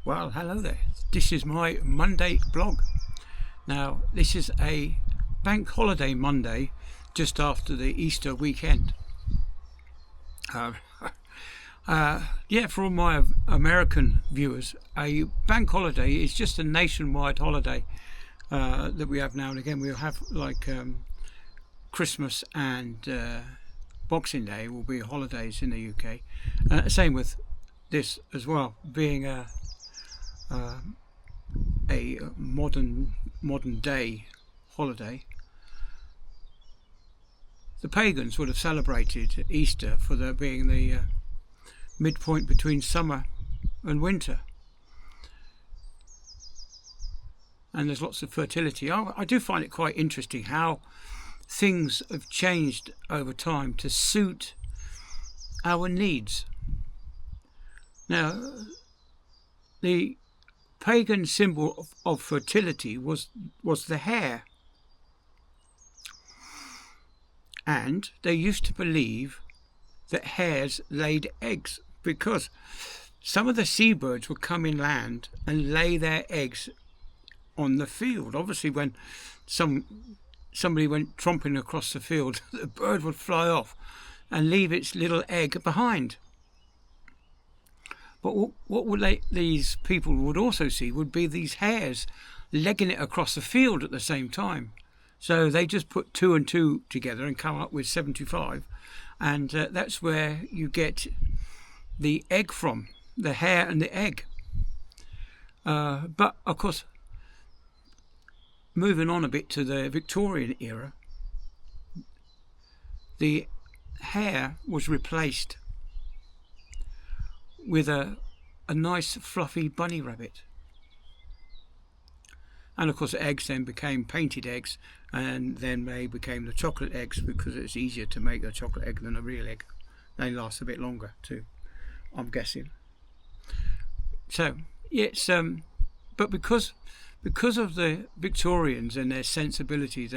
Well, hello there. This is my Monday blog. Now, this is a bank holiday Monday just after the Easter weekend. Uh, for all my American viewers, a bank holiday is just a nationwide holiday that we have now and again. We'll have like Christmas and Boxing Day will be holidays in the UK. Same with this as well, being a modern day holiday. The pagans would have celebrated Easter for there being the midpoint between summer and winter, and there's lots of fertility. I do find it quite interesting how things have changed over time to suit our needs. Now, the pagan symbol of fertility was the hare, and they used to believe that hares laid eggs because some of the seabirds would come inland and lay their eggs on the field. Obviously, when somebody went tromping across the field, the bird would fly off and leave its little egg behind. But these people would also see would be these hares legging it across the field at the same time. So they just put 2 and 2 together and come up with 75. And that's where you get the egg from, the hare and the egg. But, of course, moving on a bit to the Victorian era, the hare was replaced with a nice fluffy bunny rabbit. And of course eggs then became painted eggs, and then they became the chocolate eggs because it's easier to make a chocolate egg than a real egg. They last a bit longer too, I'm guessing. So it's but because of the Victorians and their sensibilities,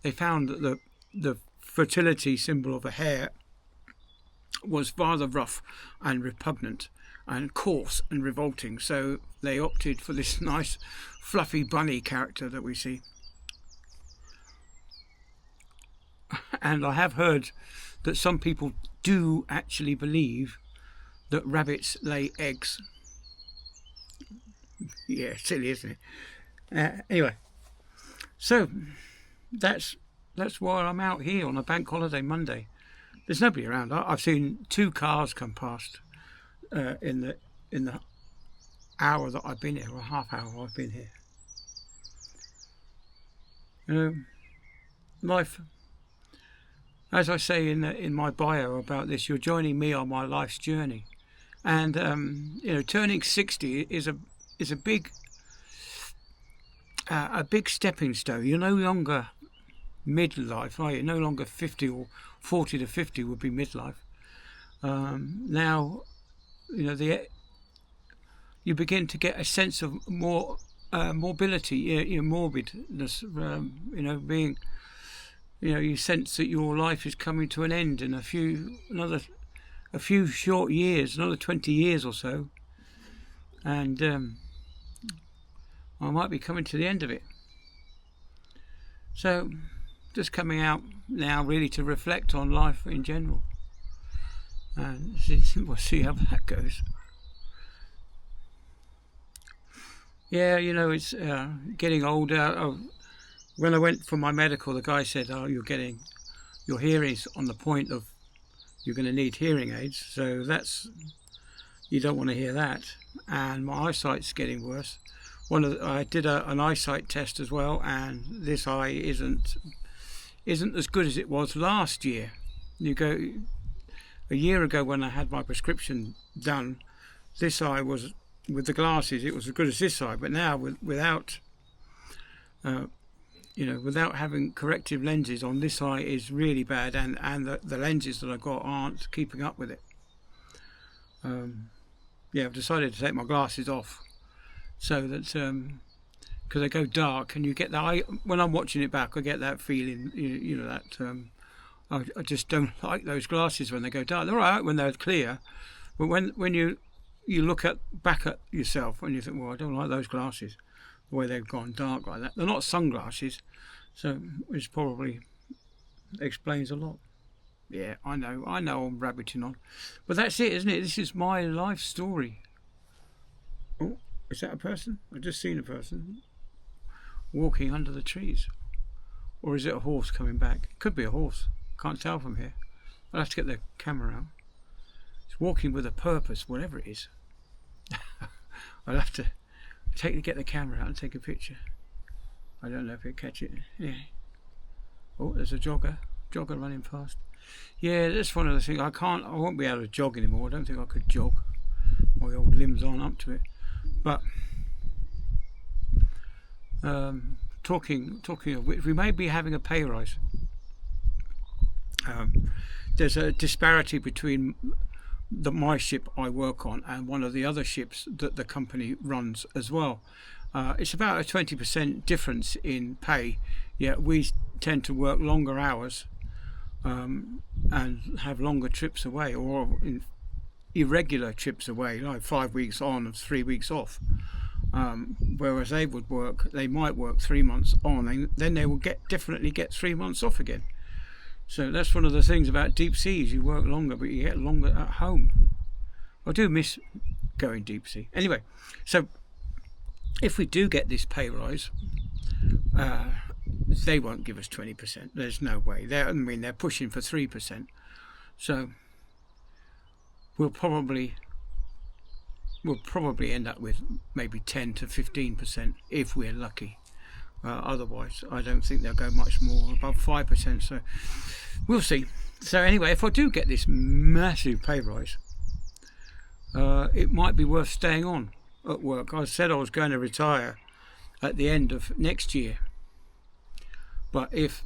they found that the fertility symbol of a hare was rather rough and repugnant and coarse and revolting, so they opted for this nice fluffy bunny character that we see. And I have heard that some people do actually believe that rabbits lay eggs. Yeah, silly, isn't it? Anyway, so that's why I'm out here on a bank holiday Monday. There's nobody around. I've seen 2 cars come past in the hour that I've been here, or half hour I've been here. Life, as I say in my bio about this, you're joining me on my life's journey, and turning 60 is a big stepping stone. You're no longer midlife, are you? No longer 50 or 40 to 50 would be midlife. Now, you begin to get a sense of more morbidity, morbidness. Being, you sense that your life is coming to an end in a few short years, another 20 years or so, and I might be coming to the end of it. So, just coming out now really to reflect on life in general, and we'll see how that goes. Yeah, it's getting older. When I went for my medical, the guy said, your hearing's on the point of you're going to need hearing aids, so you don't want to hear that. And my eyesight's getting worse. I did an eyesight test as well, and this eye isn't as good as it was last year. A year ago when I had my prescription done, this eye was, with the glasses, it was as good as this eye, but now without having corrective lenses on, this eye is really bad, and the lenses that I've got aren't keeping up with it. I've decided to take my glasses off so that because they go dark, and you get that. When I'm watching it back, I get that feeling, that I just don't like those glasses when they go dark. They're all right when they're clear, but when you you look back at yourself and you think, well, I don't like those glasses, the way they've gone dark like that. They're not sunglasses, so it probably explains a lot. Yeah, I know I'm rabbiting on. But that's it, isn't it? This is my life story. Oh, is that a person? I've just seen a person walking under the trees. Or is it a horse coming back? It could be a horse. Can't tell from here. I'll have to get the camera out. It's walking with a purpose, whatever it is. I'll have to get the camera out and take a picture. I don't know if it'll catch it. Yeah. Oh, there's a jogger running past. Yeah, that's one of the things. I won't be able to jog anymore. I don't think I could jog. My old limbs aren't up to it. But talking of which, we may be having a pay rise. There's a disparity between my ship I work on and one of the other ships that the company runs as well. It's about a 20% difference in pay, yet we tend to work longer hours and have longer trips away, or irregular trips away, like 5 weeks on and 3 weeks off. Whereas they might work 3 months on, and then they will definitely get 3 months off again. So that's one of the things about deep seas. You work longer, but you get longer at home. I do miss going deep sea. Anyway, so if we do get this pay rise, they won't give us 20%. There's no way. They're pushing for 3%. So we'll probably end up with maybe 10 to 15% if we're lucky. Otherwise, I don't think they'll go much more, above 5%. So we'll see. So anyway, if I do get this massive pay rise, it might be worth staying on at work. I said I was going to retire at the end of next year, but if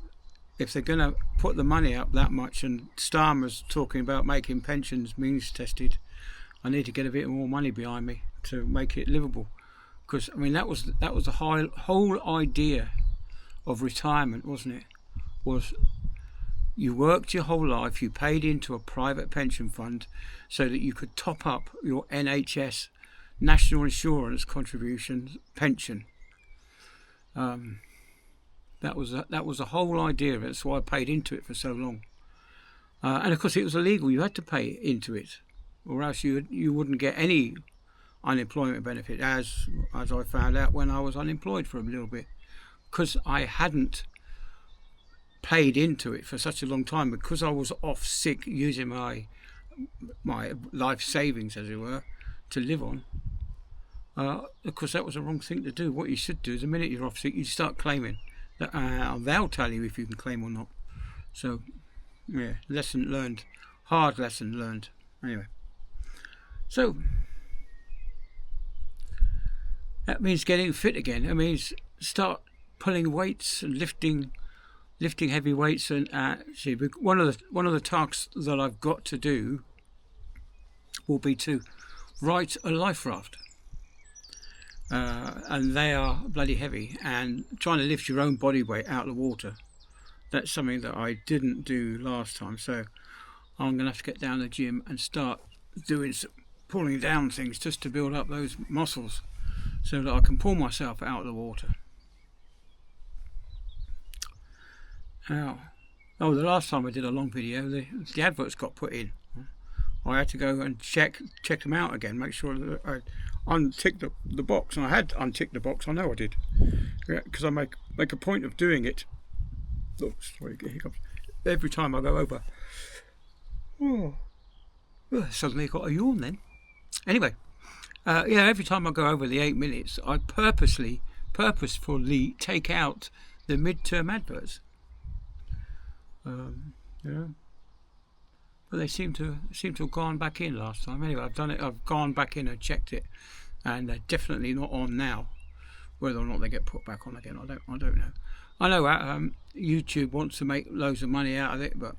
they're going to put the money up that much, and Starmer's talking about making pensions means tested, I need to get a bit more money behind me to make it livable. Because that was the whole idea of retirement, wasn't it? Was you worked your whole life, you paid into a private pension fund so that you could top up your NHS national insurance contributions pension. That was the whole idea of it. That's why I paid into it for so long. And of course, it was illegal. You had to pay into it, or else you wouldn't get any unemployment benefit, as I found out when I was unemployed for a little bit, because I hadn't paid into it for such a long time, because I was off sick using my life savings, as it were, to live on. Of course, that was the wrong thing to do. What you should do is, the minute you're off sick, you start claiming. They'll tell you if you can claim or not. So, yeah, lesson learned. Hard lesson learned. Anyway, so that means getting fit again. It means start pulling weights and lifting heavy weights. And actually, one of the tasks that I've got to do will be to write a life raft. And they are bloody heavy, and trying to lift your own body weight out of the water, that's something that I didn't do last time. So I'm going to have to get down to the gym and start doing pulling down things just to build up those muscles, so that I can pull myself out of the water. Now, the last time I did a long video, the adverts got put in. I had to go and check them out again, make sure that I unticked the box, and I had unticked the box. I know I did, because I make a point of doing it. Oh, sorry, get hiccups every time I go over. Oh, suddenly got a yawn then. Anyway. Every time I go over the 8 minutes, I purposefully take out the midterm adverts. But they seem to have gone back in last time. Anyway, I've done it. I've gone back in and checked it, and they're definitely not on now. Whether or not they get put back on again, I don't know. I know YouTube wants to make loads of money out of it, but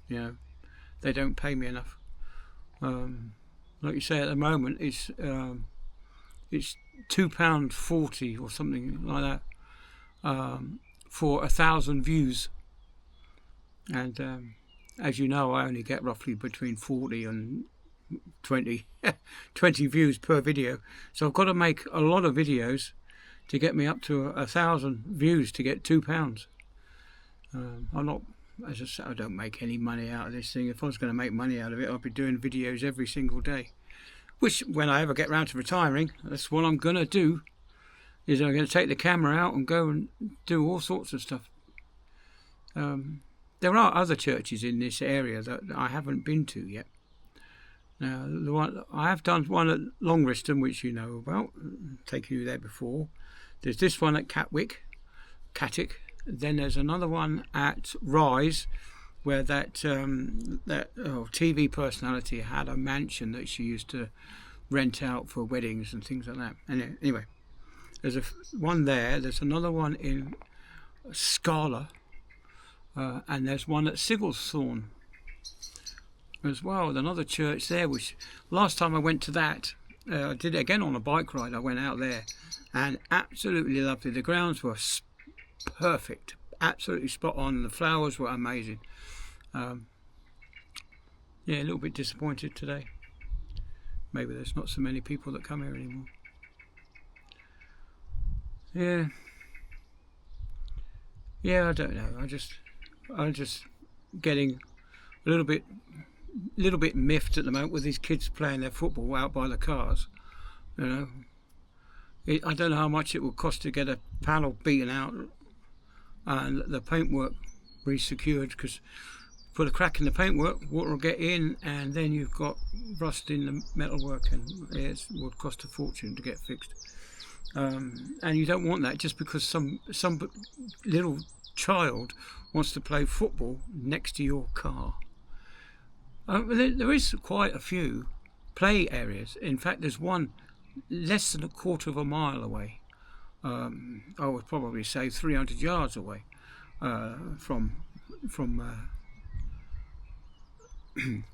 they don't pay me enough. Like you say, at the moment it's £2.40 or something like that for 1,000 views, and as you know, I only get roughly between 40 and 20, 20 views per video. So I've got to make a lot of videos to get me up to 1,000 views to get £2. I'm not, as I said, I don't make any money out of this thing. If I was going to make money out of it, I'd be doing videos every single day. Which, when I ever get round to retiring, that's what I'm going to do. Is I'm going to take the camera out and go and do all sorts of stuff. There are other churches in this area that I haven't been to yet. Now, the one I have done one at Longriston, which you know about, taken you there before. There's this one at Catwick. Then there's another one at Rise, where that TV personality had a mansion that she used to rent out for weddings and things like that. And anyway, there's one there. There's another one in Scala, and there's one at Sigglesthorne as well. Another church there. Which last time I went to that, I did it again on a bike ride. I went out there, and absolutely lovely. The grounds were perfect, absolutely spot on. The flowers were amazing. Yeah, a little bit disappointed today. Maybe there's not so many people that come here anymore. Yeah, I don't know. I'm just getting a little bit miffed at the moment with these kids playing their football out by the cars. You know, I don't know how much it will cost to get a panel beaten out and the paintwork re-secured, because put a crack in the paintwork, water will get in, and then you've got rust in the metalwork, and it would cost a fortune to get fixed. And you don't want that just because some little child wants to play football next to your car. There is quite a few play areas. In fact, there's one less than a quarter of a mile away. I would probably say 300 yards away from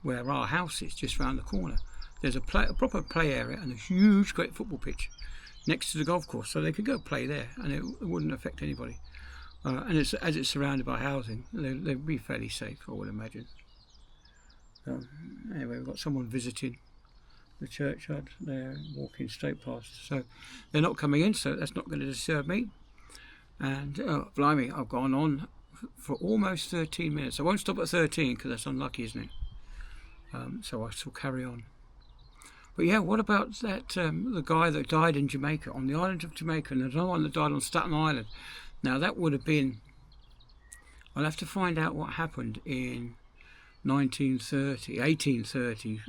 where our house is, just round the corner. There's a proper play area and a huge, great football pitch next to the golf course, so they could go play there, and it wouldn't affect anybody. And as it's surrounded by housing, they'd be fairly safe, I would imagine. Anyway, we've got someone visiting the churchyard. They're walking straight past, so they're not coming in, so that's not going to disturb me. And blimey, I've gone on for almost 13 minutes. I won't stop at 13 because that's unlucky, isn't it? So I shall carry on. But yeah, what about that the guy that died in Jamaica, on the island of Jamaica, and there's another one that died on Staten Island. Now that would have been, I'll have to find out what happened in 1830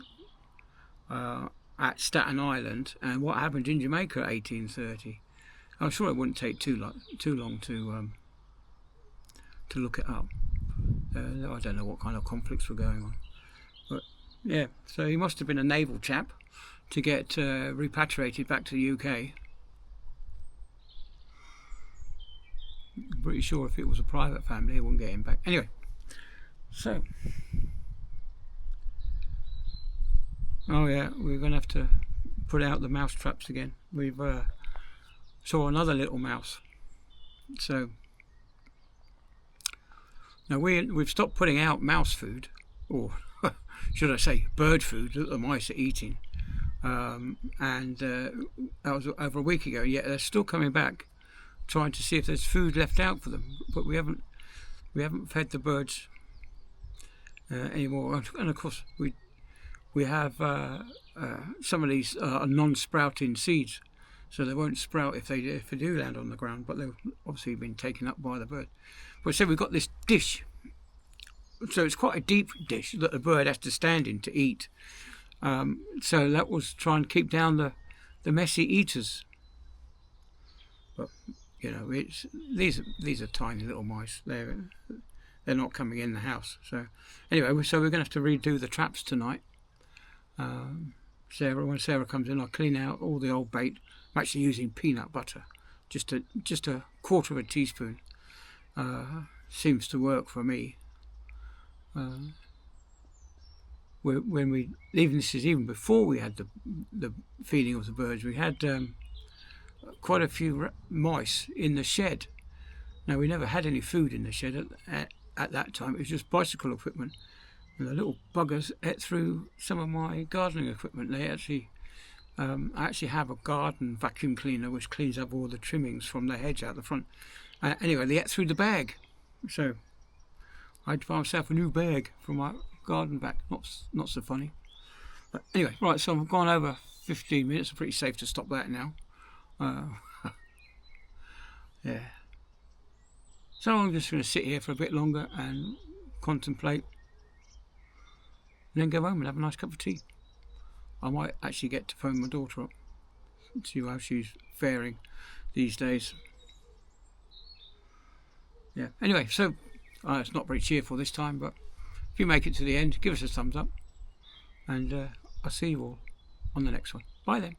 at Staten Island, and what happened in Jamaica at 1830. I'm sure it wouldn't take too long to look it up. I don't know what kind of conflicts were going on, but yeah. So he must have been a naval chap to get repatriated back to the UK. I'm pretty sure if it was a private family, they wouldn't get him back. Anyway, so oh yeah, we're going to have to put out the mouse traps again. We've saw another little mouse. So now we've stopped putting out mouse food, or should I say bird food, that the mice are eating. And that was over a week ago. Yet they're still coming back, trying to see if there's food left out for them. But we haven't fed the birds anymore. And of course we have some of these non-sprouting seeds, so they won't sprout if they do land on the ground. But they've obviously been taken up by the bird. But so we've got this dish. So it's quite a deep dish that the bird has to stand in to eat. So that was trying to keep down the messy eaters. But you know, these are tiny little mice. They're not coming in the house. So anyway, so we're going to have to redo the traps tonight. When Sarah comes in, I'll clean out all the old bait. I'm actually using peanut butter, just a quarter of a teaspoon. Seems to work for me. This is even before we had the feeding of the birds, we had quite a few mice in the shed. Now, we never had any food in the shed at that time. It was just bicycle equipment. And the little buggers ate through some of my gardening equipment. They actually, I actually have a garden vacuum cleaner which cleans up all the trimmings from the hedge out the front. Anyway, they ate through the bag, so I had to buy myself a new bag for my garden vac. Not so funny. But anyway, right. So I've gone over 15 minutes. I'm pretty safe to stop that now. Yeah. So I'm just going to sit here for a bit longer and contemplate, and then go home and have a nice cup of tea. I might actually get to phone my daughter up and see how she's faring these days. Yeah. Anyway, so it's not very cheerful this time, but if you make it to the end, give us a thumbs up, and I'll see you all on the next one. Bye then.